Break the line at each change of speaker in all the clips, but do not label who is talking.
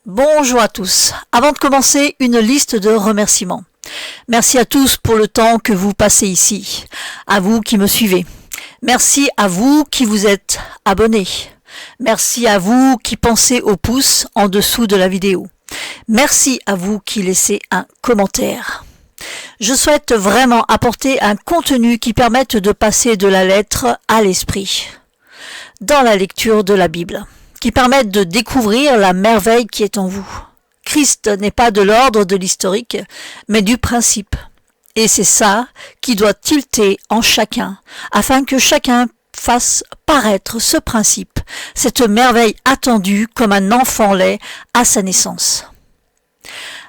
Bonjour à tous. Avant de commencer, une liste de remerciements. Merci à tous pour le temps que vous passez ici, à vous qui me suivez. Merci à vous qui vous êtes abonnés. Merci à vous qui pensez au pouce en dessous de la vidéo. Merci à vous qui laissez un commentaire. Je souhaite vraiment apporter un contenu qui permette de passer de la lettre à l'esprit dans la lecture de la Bible, qui permette de découvrir la merveille qui est en vous. Christ n'est pas de l'ordre de l'historique, mais du principe. Et c'est ça qui doit tilter en chacun, afin que chacun fasse paraître ce principe, cette merveille attendue comme un enfant l'est à sa naissance.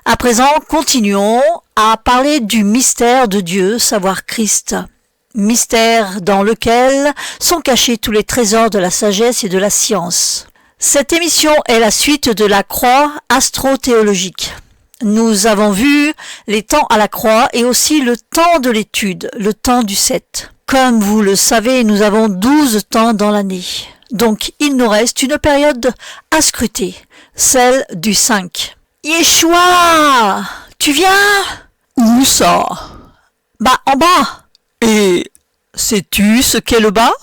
À présent, continuons à parler du mystère de Dieu, savoir Christ. Mystère dans lequel sont cachés tous les trésors de la sagesse et de la science. Cette émission est la suite de la croix astro-théologique. Nous avons vu les temps à la croix et aussi le temps de l'étude, le temps du 7. Comme vous le savez, nous avons 12 temps dans l'année. Donc il nous reste une période à scruter, celle du 5. Yeshua, tu viens?
Où ça?
Bah, en bas.
Et sais-tu ce qu'est le bas?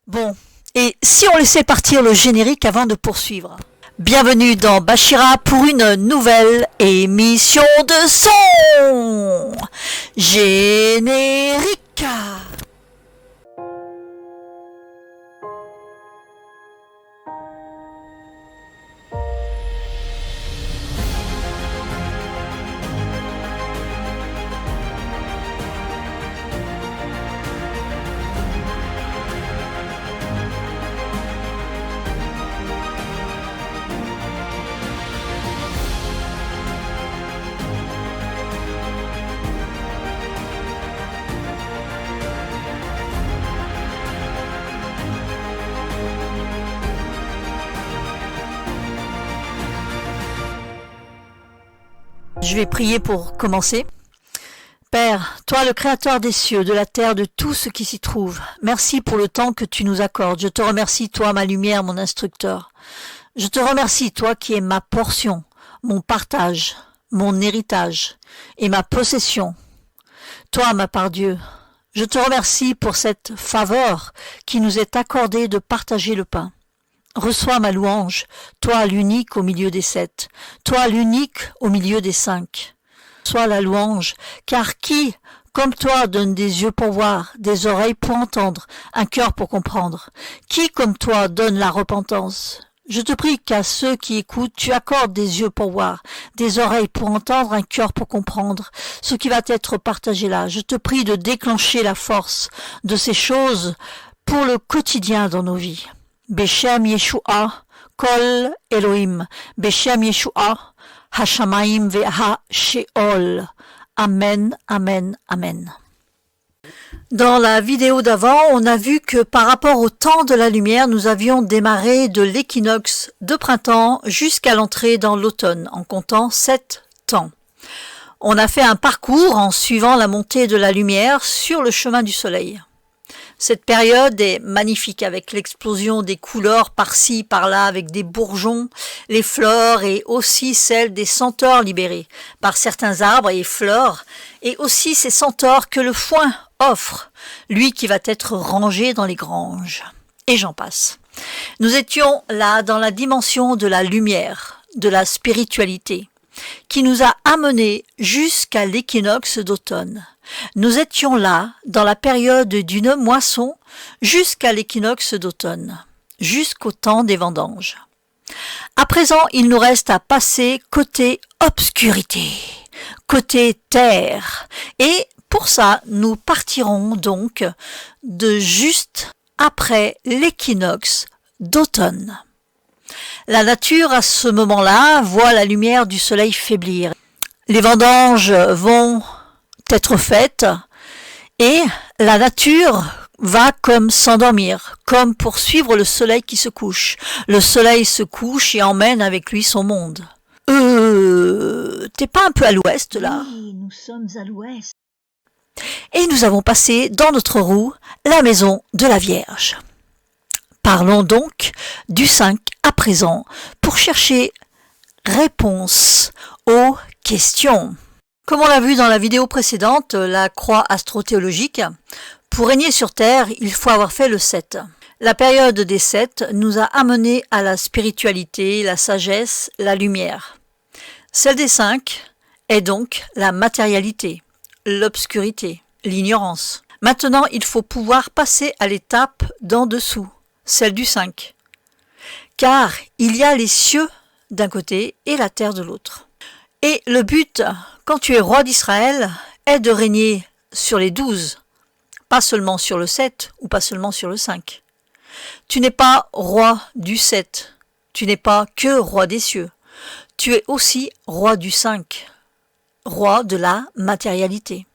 Bon, et si on laissait partir le générique avant de poursuivre? Bienvenue dans Bachira pour une nouvelle émission de son. Générique. Je vais prier pour commencer. Père, toi le créateur des cieux, de la terre, de tout ce qui s'y trouve, merci pour le temps que tu nous accordes. Je te remercie, toi ma lumière, mon instructeur. Je te remercie, toi qui es ma portion, mon partage, mon héritage et ma possession. Toi, ma part Dieu, je te remercie pour cette faveur qui nous est accordée de partager le pain. Reçois ma louange, toi l'unique au milieu des 7, toi l'unique au milieu des 5. Sois la louange, car qui, comme toi, donne des yeux pour voir, des oreilles pour entendre, un cœur pour comprendre? Qui, comme toi, donne la repentance? Je te prie qu'à ceux qui écoutent, tu accordes des yeux pour voir, des oreilles pour entendre, un cœur pour comprendre ce qui va être partagé là. Je te prie de déclencher la force de ces choses pour le quotidien dans nos vies. Beshem Yeshua, Kol Elohim, Beshem Yeshua, Hashamayim ve'ha Sheol. Amen, amen, amen. Dans la vidéo d'avant, on a vu que par rapport au temps de la lumière, nous avions démarré de l'équinoxe de printemps jusqu'à l'entrée dans l'automne, en comptant 7 temps. On a fait un parcours en suivant la montée de la lumière sur le chemin du soleil. Cette période est magnifique avec l'explosion des couleurs par-ci, par-là, avec des bourgeons, les fleurs et aussi celle des senteurs libérées par certains arbres et fleurs, et aussi ces senteurs que le foin offre, lui qui va être rangé dans les granges. Et j'en passe. Nous étions là dans la dimension de la lumière, de la spiritualité, qui nous a amenés jusqu'à l'équinoxe d'automne. Nous étions là, dans la période d'une moisson, jusqu'à l'équinoxe d'automne, jusqu'au temps des vendanges. À présent, il nous reste à passer côté obscurité, côté terre, et pour ça, nous partirons donc de juste après l'équinoxe d'automne. La nature, à ce moment-là, voit la lumière du soleil faiblir. Les vendanges vont être faites et la nature va comme s'endormir, comme pour suivre le soleil qui se couche. Le soleil se couche et emmène avec lui son monde. T'es pas un peu à l'ouest là?
Oui, nous sommes à l'ouest.
Et nous avons passé dans notre roue la maison de la Vierge. Parlons donc du 5 à présent pour chercher Réponse aux questions. Comme on l'a vu dans la vidéo précédente, la croix astrothéologique, pour régner sur Terre, il faut avoir fait le 7. La période des 7 nous a amenés à la spiritualité, la sagesse, la lumière. Celle des 5 est donc la matérialité, l'obscurité, l'ignorance. Maintenant, il faut pouvoir passer à l'étape d'en dessous, celle du 5. Car il y a les cieux d'un côté et la terre de l'autre. Et le but, quand tu es roi d'Israël, est de régner sur les 12, pas seulement sur le 7 ou pas seulement sur le 5. Tu n'es pas roi du 7, tu n'es pas que roi des cieux, tu es aussi roi du 5, roi de la matérialité.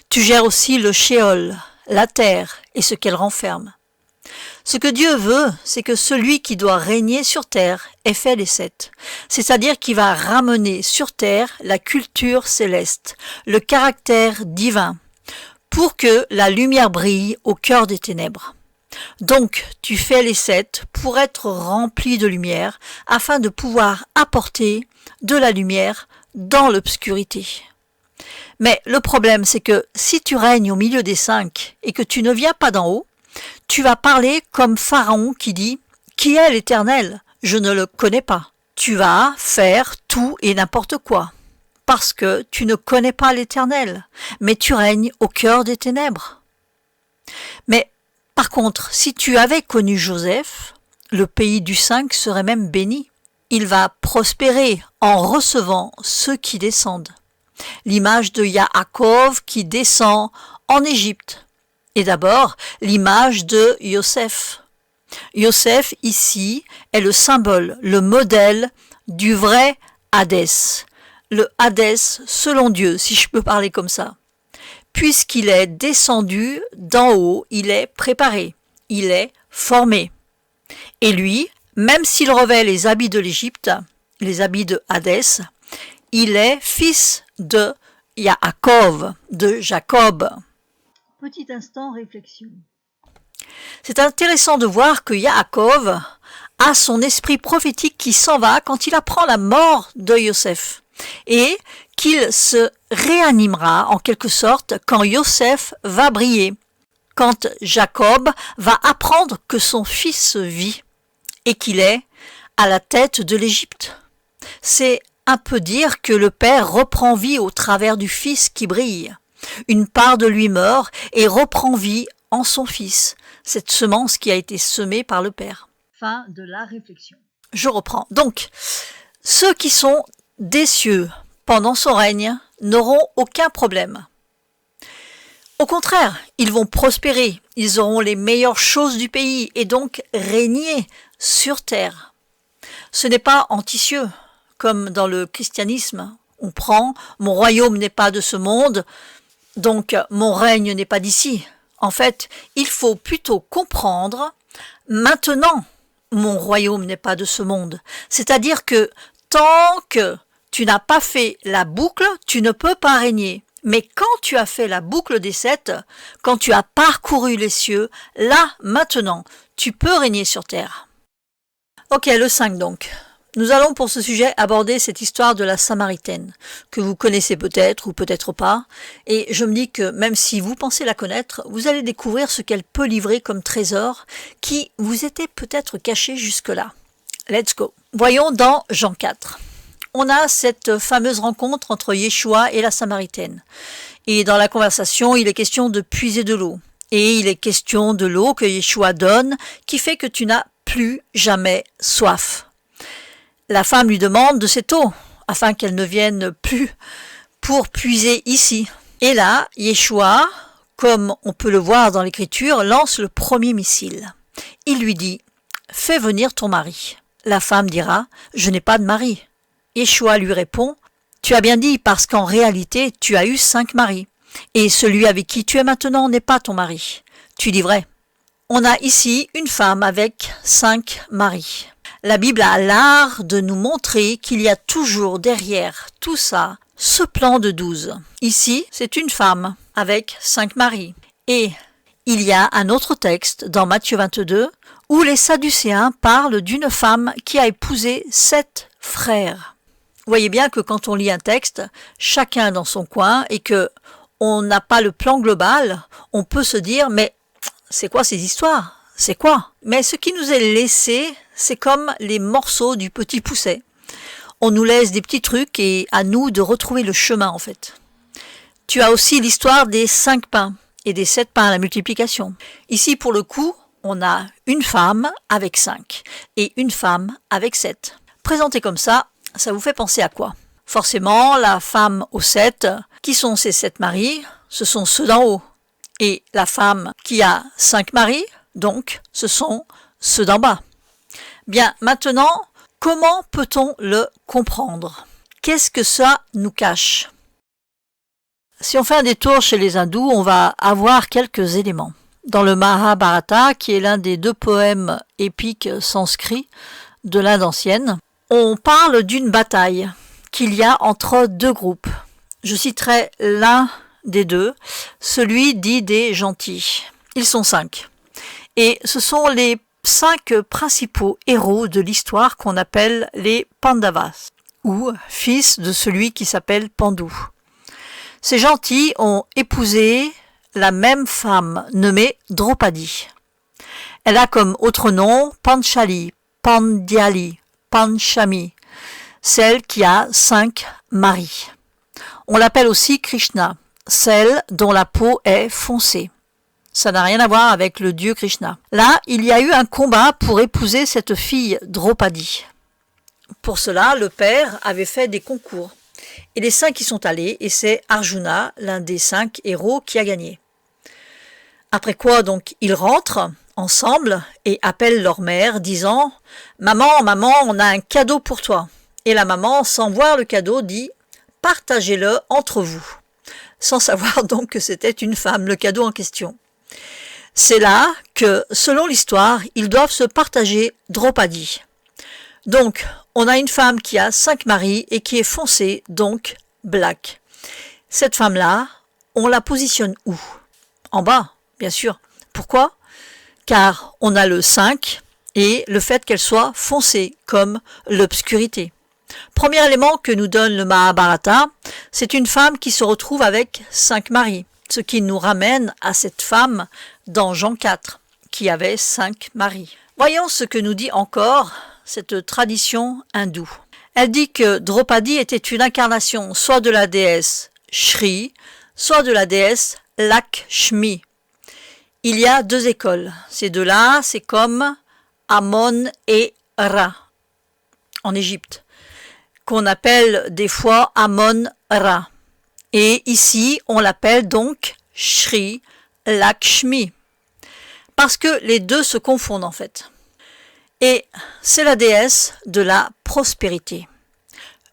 Tu gères aussi le Sheol, la terre et ce qu'elle renferme. Ce que Dieu veut, c'est que celui qui doit régner sur terre ait fait les 7, c'est-à-dire qu'il va ramener sur terre la culture céleste, le caractère divin, pour que la lumière brille au cœur des ténèbres. Donc, tu fais les 7 pour être rempli de lumière, afin de pouvoir apporter de la lumière dans l'obscurité. Mais le problème, c'est que si tu règnes au milieu des 5 et que tu ne viens pas d'en haut, tu vas parler comme Pharaon qui dit « Qui est l'Éternel ? Je ne le connais pas. » Tu vas faire tout et n'importe quoi, parce que tu ne connais pas l'Éternel, mais tu règnes au cœur des ténèbres. Mais par contre, si tu avais connu Joseph, le pays du 5 serait même béni. Il va prospérer en recevant ceux qui descendent. L'image de Yaakov qui descend en Égypte. Et d'abord, l'image de Yosef. Yosef, ici, est le symbole, le modèle du vrai Hadès. Le Hadès selon Dieu, si je peux parler comme ça. Puisqu'il est descendu d'en haut, il est préparé, il est formé. Et lui, même s'il revêt les habits de l'Égypte, les habits de Hadès, il est fils de Yaakov, de Jacob.
Petit instant réflexion.
C'est intéressant de voir que Yaakov a son esprit prophétique qui s'en va quand il apprend la mort de Yosef et qu'il se réanimera en quelque sorte quand Yosef va briller, quand Jacob va apprendre que son fils vit et qu'il est à la tête de l'Égypte. C'est un peu dire que le père reprend vie au travers du fils qui brille. Une part de lui meurt et reprend vie en son fils, cette semence qui a été semée par le père.
Fin de la réflexion.
Je reprends. Donc, ceux qui sont des cieux pendant son règne n'auront aucun problème. Au contraire, ils vont prospérer, ils auront les meilleures choses du pays et donc régner sur terre. Ce n'est pas anti-cieux, comme dans le christianisme. On prend « mon royaume n'est pas de ce monde », donc mon règne n'est pas d'ici. En fait, il faut plutôt comprendre « maintenant, mon royaume n'est pas de ce monde ». C'est-à-dire que tant que tu n'as pas fait la boucle, tu ne peux pas régner. Mais quand tu as fait la boucle des 7, quand tu as parcouru les cieux, là, maintenant, tu peux régner sur terre. Ok, le 5 donc. Nous allons pour ce sujet aborder cette histoire de la Samaritaine, que vous connaissez peut-être ou peut-être pas, et je me dis que même si vous pensez la connaître, vous allez découvrir ce qu'elle peut livrer comme trésor qui vous était peut-être caché jusque-là. Let's go. Voyons dans Jean 4. On a cette fameuse rencontre entre Yeshua et la Samaritaine. Et dans la conversation, il est question de puiser de l'eau. Et il est question de l'eau que Yeshua donne, qui fait que tu n'as plus jamais soif. La femme lui demande de cette eau, afin qu'elle ne vienne plus pour puiser ici. Et là, Yeshua, comme on peut le voir dans l'Écriture, lance le premier missile. Il lui dit « Fais venir ton mari ». La femme dira « Je n'ai pas de mari ». Yeshua lui répond « Tu as bien dit parce qu'en réalité, tu as eu 5 maris. Et celui avec qui tu es maintenant n'est pas ton mari. Tu dis vrai. » On a ici une femme avec 5 maris. La Bible a l'art de nous montrer qu'il y a toujours derrière tout ça ce plan de 12. Ici, c'est une femme avec 5 maris. Et il y a un autre texte dans Matthieu 22 où les Sadducéens parlent d'une femme qui a épousé 7 frères. Vous voyez bien que quand on lit un texte, chacun dans son coin, et que on n'a pas le plan global, on peut se dire, mais c'est quoi ces histoires? C'est quoi? Mais ce qui nous est laissé, c'est comme les morceaux du petit pousset. On nous laisse des petits trucs et à nous de retrouver le chemin en fait. Tu as aussi l'histoire des 5 pains et des 7 pains à la multiplication. Ici pour le coup, on a une femme avec 5 et une femme avec 7. Présenté comme ça vous fait penser à quoi? Forcément, la femme aux 7, qui sont ces 7 maris? Ce sont ceux d'en haut. Et la femme qui a 5 maris, donc, ce sont ceux d'en bas. Bien, maintenant, comment peut-on le comprendre? Qu'est-ce que ça nous cache? Si on fait un détour chez les hindous, on va avoir quelques éléments. Dans le Mahabharata, qui est l'un des 2 poèmes épiques sanscrits de l'Inde ancienne, on parle d'une bataille qu'il y a entre 2 groupes. Je citerai l'un des 2, celui dit des gentils. Ils sont 5. Et ce sont les 5 principaux héros de l'histoire qu'on appelle les Pandavas, ou fils de celui qui s'appelle Pandu. Ces gentils ont épousé la même femme nommée Draupadi. Elle a comme autre nom Panchali, Pandyali, Panchami, celle qui a 5 maris. On l'appelle aussi Krishna, celle dont la peau est foncée. Ça n'a rien à voir avec le dieu Krishna. Là, il y a eu un combat pour épouser cette fille Draupadi. Pour cela, le père avait fait des concours. Et les 5 y sont allés, et c'est Arjuna, l'un des 5 héros, qui a gagné. Après quoi, donc, ils rentrent ensemble et appellent leur mère, disant « Maman, maman, on a un cadeau pour toi. » Et la maman, sans voir le cadeau, dit « Partagez-le entre vous. » Sans savoir donc que c'était une femme, le cadeau en question. C'est là que, selon l'histoire, ils doivent se partager Draupadi. Donc, on a une femme qui a 5 maris et qui est foncée, donc black. Cette femme-là, on la positionne où? En bas, bien sûr. Pourquoi? Car on a le 5 et le fait qu'elle soit foncée, comme l'obscurité. Premier élément que nous donne le Mahabharata, c'est une femme qui se retrouve avec 5 maris, ce qui nous ramène à cette femme dans Jean 4, qui avait 5 maris. Voyons ce que nous dit encore cette tradition hindoue. Elle dit que Draupadi était une incarnation soit de la déesse Shri, soit de la déesse Lakshmi. Il y a 2 écoles. Ces 2-là, c'est comme Amon et Ra en Égypte, qu'on appelle des fois Amon-Ra. Et ici, on l'appelle donc Shri Lakshmi, parce que les 2 se confondent en fait. Et c'est la déesse de la prospérité.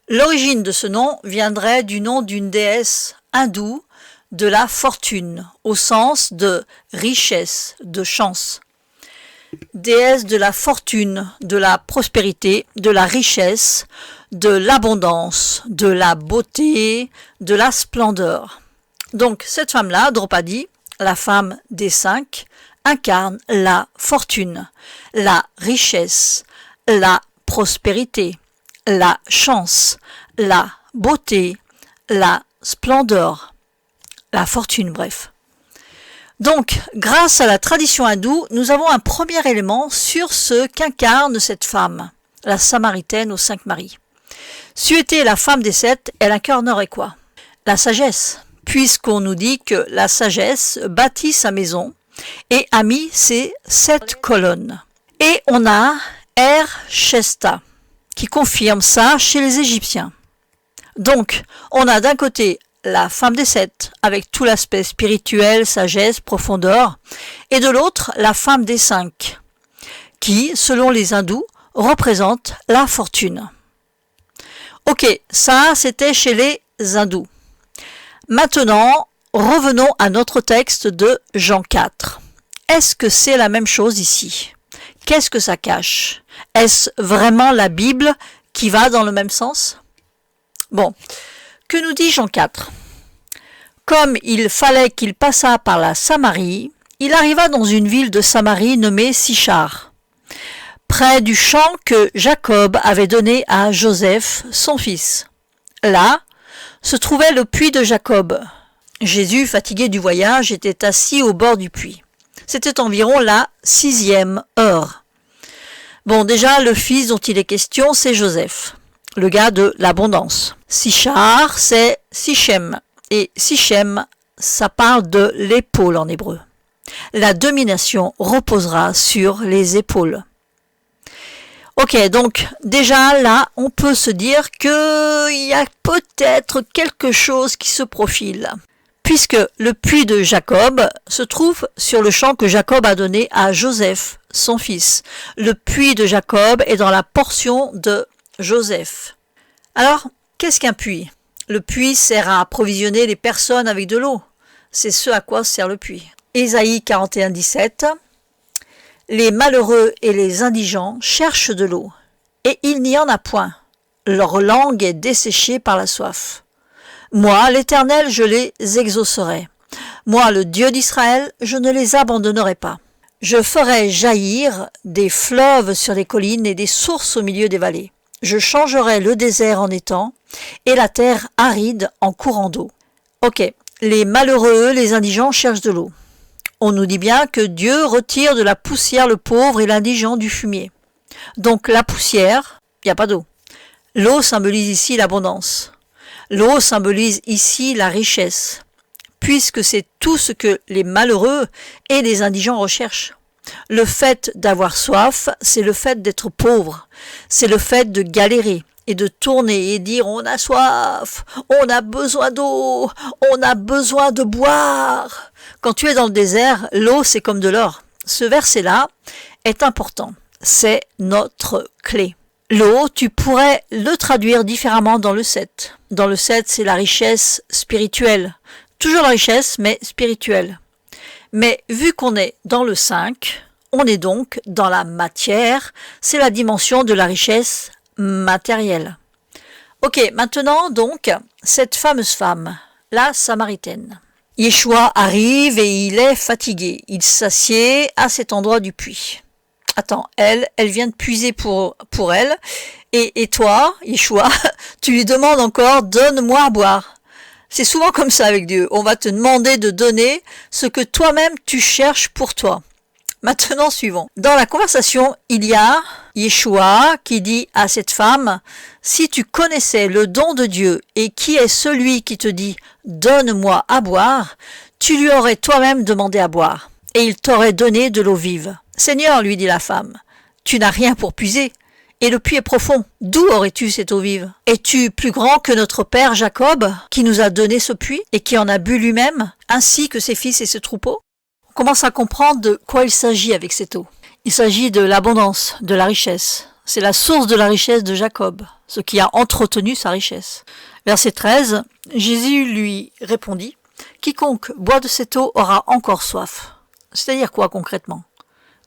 L'origine de ce nom viendrait du nom d'une déesse hindoue de la fortune, au sens de richesse, de chance. Déesse de la fortune, de la prospérité, de la richesse, de l'abondance, de la beauté, de la splendeur. Donc cette femme-là, Draupadi, la femme des 5, incarne la fortune, la richesse, la prospérité, la chance, la beauté, la splendeur, la fortune, bref. Donc, grâce à la tradition hindoue, nous avons un premier élément sur ce qu'incarne cette femme, la Samaritaine aux 5 maris. Si était la femme des 7, elle incarnerait quoi? La sagesse, puisqu'on nous dit que la sagesse bâtit sa maison et a mis ses 7 colonnes. Et on a Shesta, qui confirme ça chez les Égyptiens. Donc, on a d'un côté la femme des 7, avec tout l'aspect spirituel, sagesse, profondeur, et de l'autre, la femme des 5, qui, selon les hindous, représente la fortune. Ok, ça, c'était chez les hindous. Maintenant, revenons à notre texte de Jean 4. Est-ce que c'est la même chose ici? Qu'est-ce que ça cache? Est-ce vraiment la Bible qui va dans le même sens? Bon, que nous dit Jean 4? Comme il fallait qu'il passât par la Samarie, il arriva dans une ville de Samarie nommée Sichar, près du champ que Jacob avait donné à Joseph, son fils. Là se trouvait le puits de Jacob. Jésus, fatigué du voyage, était assis au bord du puits. C'était environ la 6e heure. Bon, déjà, le fils dont il est question, c'est Joseph, le gars de l'abondance. Sichar, c'est Sichem. Et Sichem, ça parle de l'épaule en hébreu. La domination reposera sur les épaules. Ok, donc déjà là, on peut se dire qu'il y a peut-être quelque chose qui se profile, puisque le puits de Jacob se trouve sur le champ que Jacob a donné à Joseph, son fils. Le puits de Jacob est dans la portion de Joseph. Alors, qu'est-ce qu'un puits? Le puits sert à approvisionner les personnes avec de l'eau. C'est ce à quoi sert le puits. Ésaïe 41, 17. Les malheureux et les indigents cherchent de l'eau, et il n'y en a point. Leur langue est desséchée par la soif. Moi, l'Éternel, je les exaucerai. Moi, le Dieu d'Israël, je ne les abandonnerai pas. Je ferai jaillir des fleuves sur les collines et des sources au milieu des vallées. Je changerai le désert en étang et la terre aride en courant d'eau. Ok, les malheureux, les indigents cherchent de l'eau. On nous dit bien que Dieu retire de la poussière le pauvre et l'indigent du fumier. Donc la poussière, il n'y a pas d'eau. L'eau symbolise ici l'abondance. L'eau symbolise ici la richesse, puisque c'est tout ce que les malheureux et les indigents recherchent. Le fait d'avoir soif, c'est le fait d'être pauvre, c'est le fait de galérer et de tourner et dire on a soif, on a besoin d'eau, on a besoin de boire. Quand tu es dans le désert, l'eau c'est comme de l'or. Ce verset-là est important, c'est notre clé. L'eau, tu pourrais le traduire différemment dans le 7. Dans le 7, c'est la richesse spirituelle. Toujours la richesse, mais spirituelle. Mais vu qu'on est dans le 5, on est donc dans la matière, c'est la dimension de la richesse matérielle. Ok, maintenant donc, cette fameuse femme, la Samaritaine. Yeshua arrive et il est fatigué. Il s'assied à cet endroit du puits. Attends, elle vient de puiser pour elle. Et toi, Yeshua, tu lui demandes encore, donne-moi à boire. C'est souvent comme ça avec Dieu. On va te demander de donner ce que toi-même tu cherches pour toi. Maintenant, suivons. Dans la conversation, il y a Yeshua qui dit à cette femme, si tu connaissais le don de Dieu et qui est celui qui te dit, donne-moi à boire, tu lui aurais toi-même demandé à boire et il t'aurait donné de l'eau vive. Seigneur, lui dit la femme, tu n'as rien pour puiser et le puits est profond. D'où aurais-tu cette eau vive? Es-tu plus grand que notre père Jacob qui nous a donné ce puits et qui en a bu lui-même, ainsi que ses fils et ses troupeaux? On commence à comprendre de quoi il s'agit avec cette eau. Il s'agit de l'abondance, de la richesse. C'est la source de la richesse de Jacob, ce qui a entretenu sa richesse. Verset 13, Jésus lui répondit, « Quiconque boit de cette eau aura encore soif. » C'est-à-dire quoi concrètement?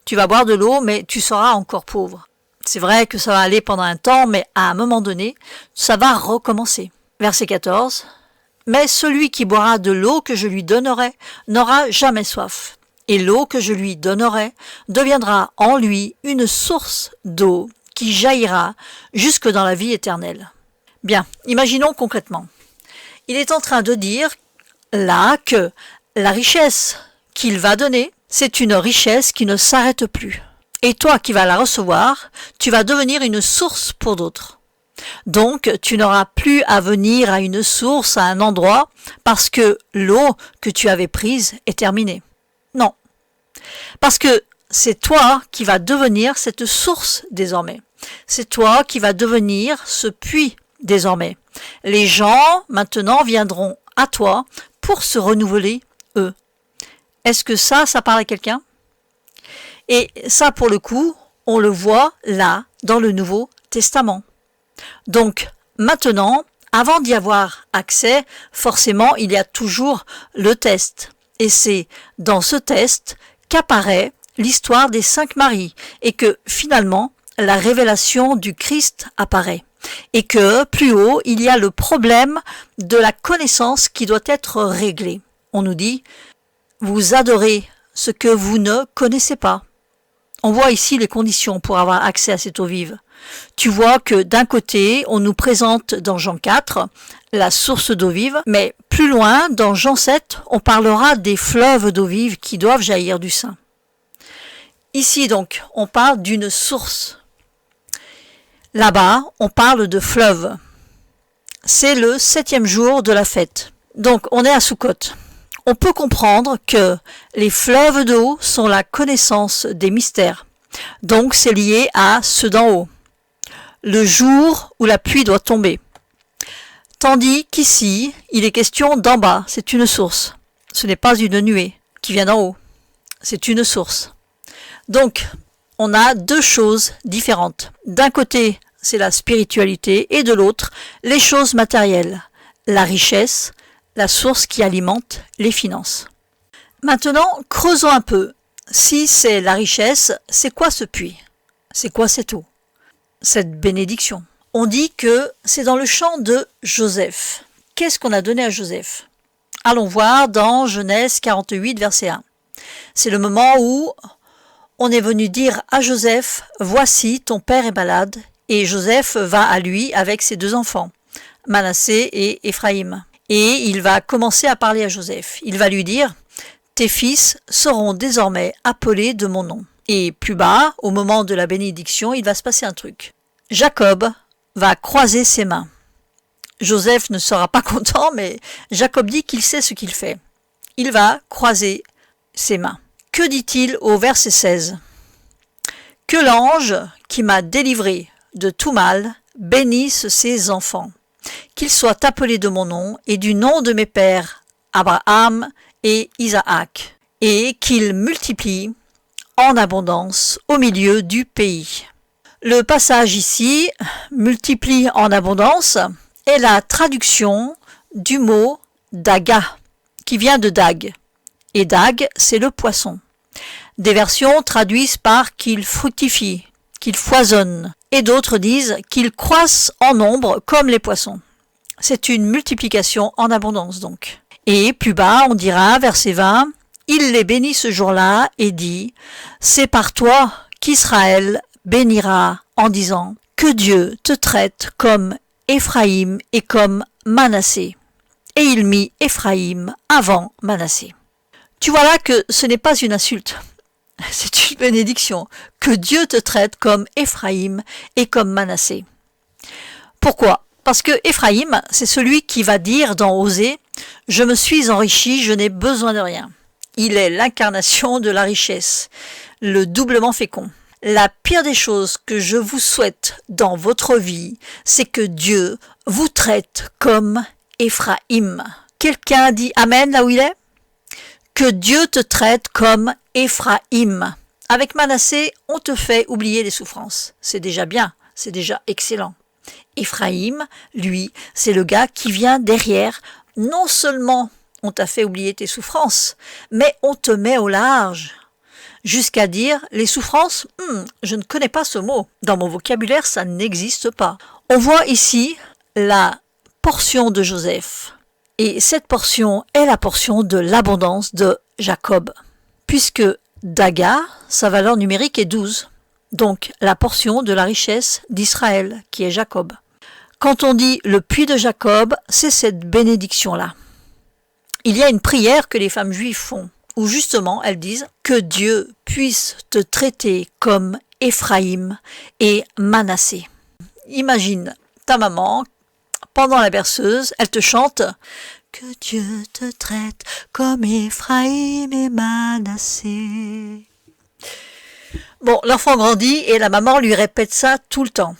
Tu vas boire de l'eau, mais tu seras encore pauvre. C'est vrai que ça va aller pendant un temps, mais à un moment donné, ça va recommencer. Verset 14, « Mais celui qui boira de l'eau que je lui donnerai n'aura jamais soif. Et l'eau que je lui donnerai deviendra en lui une source d'eau qui jaillira jusque dans la vie éternelle. » Bien, imaginons concrètement. Il est en train de dire là que la richesse qu'il va donner, c'est une richesse qui ne s'arrête plus. Et toi qui vas la recevoir, tu vas devenir une source pour d'autres. Donc, tu n'auras plus à venir à une source, à un endroit, parce que l'eau que tu avais prise est terminée. Non. Parce que c'est toi qui vas devenir cette source désormais. C'est toi qui vas devenir ce puits désormais. Les gens maintenant viendront à toi pour se renouveler eux. Est-ce que ça parle à quelqu'un? Et ça, pour le coup, on le voit là, dans le Nouveau Testament. Donc, maintenant, avant d'y avoir accès, forcément, il y a toujours le test. Et c'est dans ce test qu'apparaît l'histoire des 5 Maries et que, finalement, la révélation du Christ apparaît. Et que, plus haut, il y a le problème de la connaissance qui doit être réglé. On nous dit, vous adorez ce que vous ne connaissez pas. On voit ici les conditions pour avoir accès à cette eau vive. Tu vois que d'un côté, on nous présente dans Jean 4 la source d'eau vive, mais plus loin, dans Jean 7, on parlera des fleuves d'eau vive qui doivent jaillir du sein. Ici donc, on parle d'une source. Là-bas, on parle de fleuve. C'est le 7e jour de la fête. Donc, on est à Soukhot. On peut comprendre que les fleuves d'eau sont la connaissance des mystères. Donc, c'est lié à ceux d'en haut. Le jour où la pluie doit tomber. Tandis qu'ici, il est question d'en bas, c'est une source. Ce n'est pas une nuée qui vient d'en haut, c'est une source. Donc, on a deux choses différentes. D'un côté, c'est la spiritualité, et de l'autre, les choses matérielles, la richesse, la source qui alimente les finances. Maintenant, creusons un peu. Si c'est la richesse, c'est quoi ce puits? C'est quoi cette eau? Cette bénédiction. On dit que c'est dans le champ de Joseph. Qu'est-ce qu'on a donné à Joseph? Allons voir dans Genèse 48, verset 1. C'est le moment où on est venu dire à Joseph, « Voici, ton père est malade. » Et Joseph va à lui avec ses deux enfants, Manassé et Éphraïm. Et il va commencer à parler à Joseph. Il va lui dire, « Tes fils seront désormais appelés de mon nom. » Et plus bas, au moment de la bénédiction, il va se passer un truc. Jacob va croiser ses mains. Joseph ne sera pas content, mais Jacob dit qu'il sait ce qu'il fait. Il va croiser ses mains. Que dit-il au verset 16? « Que l'ange qui m'a délivré de tout mal bénisse ses enfants, qu'ils soient appelés de mon nom et du nom de mes pères Abraham et Isaac, et qu'ils multiplient en abondance au milieu du pays. » Le passage ici, multiplie en abondance, est la traduction du mot daga, qui vient de dag. Et dag, c'est le poisson. Des versions traduisent par qu'il fructifie, qu'il foisonne, et d'autres disent qu'il croisse en nombre comme les poissons. C'est une multiplication en abondance donc. Et plus bas, on dira, verset 20, « Il les bénit ce jour-là et dit, « C'est par toi qu'Israël bénira en disant, « Que Dieu te traite comme Éphraïm et comme Manassé. » Et il mit Éphraïm avant Manassé. Tu vois là que ce n'est pas une insulte, c'est une bénédiction. Que Dieu te traite comme Éphraïm et comme Manassé. Pourquoi? Parce que Éphraïm, c'est celui qui va dire dans Osée, « Je me suis enrichi, je n'ai besoin de rien. » Il est l'incarnation de la richesse, le doublement fécond. La pire des choses que je vous souhaite dans votre vie, c'est que Dieu vous traite comme Éphraïm. Quelqu'un dit Amen là où il est? Que Dieu te traite comme Éphraïm. Avec Manassé, on te fait oublier les souffrances. C'est déjà bien, c'est déjà excellent. Éphraïm, lui, c'est le gars qui vient derrière. Non seulement on t'a fait oublier tes souffrances, mais on te met au large. Jusqu'à dire, les souffrances, je ne connais pas ce mot. Dans mon vocabulaire, ça n'existe pas. On voit ici la portion de Joseph. Et cette portion est la portion de l'abondance de Jacob. Puisque Daga, sa valeur numérique est 12. Donc la portion de la richesse d'Israël, qui est Jacob. Quand on dit le puits de Jacob, c'est cette bénédiction-là. Il y a une prière que les femmes juives font, où justement elles disent que Dieu puisse te traiter comme Éphraïm et Manassé. Imagine ta maman, pendant la berceuse, elle te chante « Que Dieu te traite comme Éphraïm et Manassé ». Bon, l'enfant grandit et la maman lui répète ça tout le temps.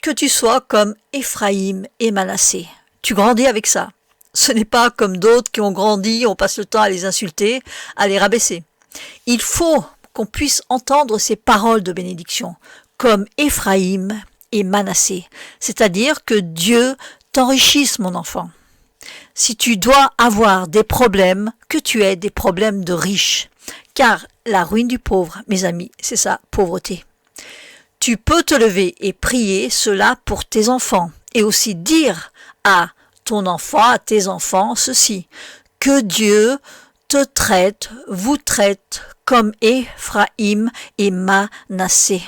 Que tu sois comme Éphraïm et Manassé. Tu grandis avec ça. Ce n'est pas comme d'autres qui ont grandi, on passe le temps à les insulter, à les rabaisser. Il faut qu'on puisse entendre ces paroles de bénédiction, comme Éphraïm et Manassé. C'est-à-dire que Dieu t'enrichisse, mon enfant. Si tu dois avoir des problèmes, que tu aies des problèmes de riches. Car la ruine du pauvre, mes amis, c'est ça, pauvreté. Tu peux te lever et prier cela pour tes enfants et aussi dire à ton enfant, à tes enfants, ceci, que Dieu te traite, vous traite comme Éphraïm et Manassé.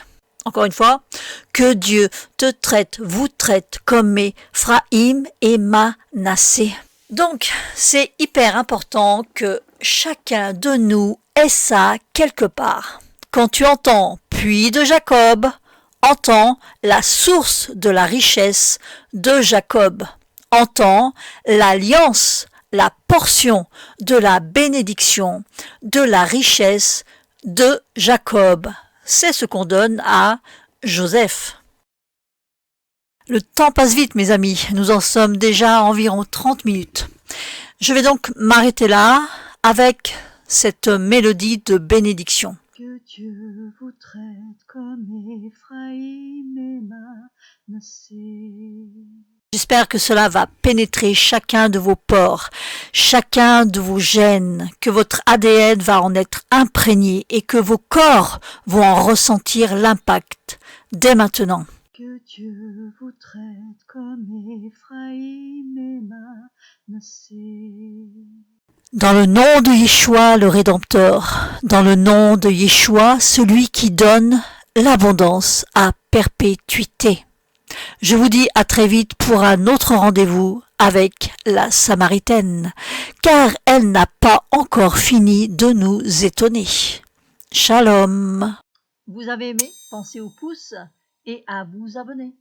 Encore une fois, que Dieu te traite, vous traite comme Éphraïm et Manassé. Donc, c'est hyper important que chacun de nous ait ça quelque part. Quand tu entends « puits de Jacob », entends la source de la richesse de Jacob. Entends l'alliance, la portion de la bénédiction, de la richesse de Jacob. C'est ce qu'on donne à Joseph. Le temps passe vite, mes amis. Nous en sommes déjà à environ 30 minutes. Je vais donc m'arrêter là avec cette mélodie de bénédiction.
Que Dieu vous traite comme Éphraïm et Manassé.
J'espère que cela va pénétrer chacun de vos pores, chacun de vos gènes, que votre ADN va en être imprégné et que vos corps vont en ressentir l'impact dès maintenant.
Que Dieu vous traite comme Éphraïm et Manassé.
Dans le nom de Yeshua, le Rédempteur, dans le nom de Yeshua, celui qui donne l'abondance à perpétuité. Je vous dis à très vite pour un autre rendez-vous avec la Samaritaine, car elle n'a pas encore fini de nous étonner. Shalom.
Vous avez aimé? Pensez au pouce et à vous abonner.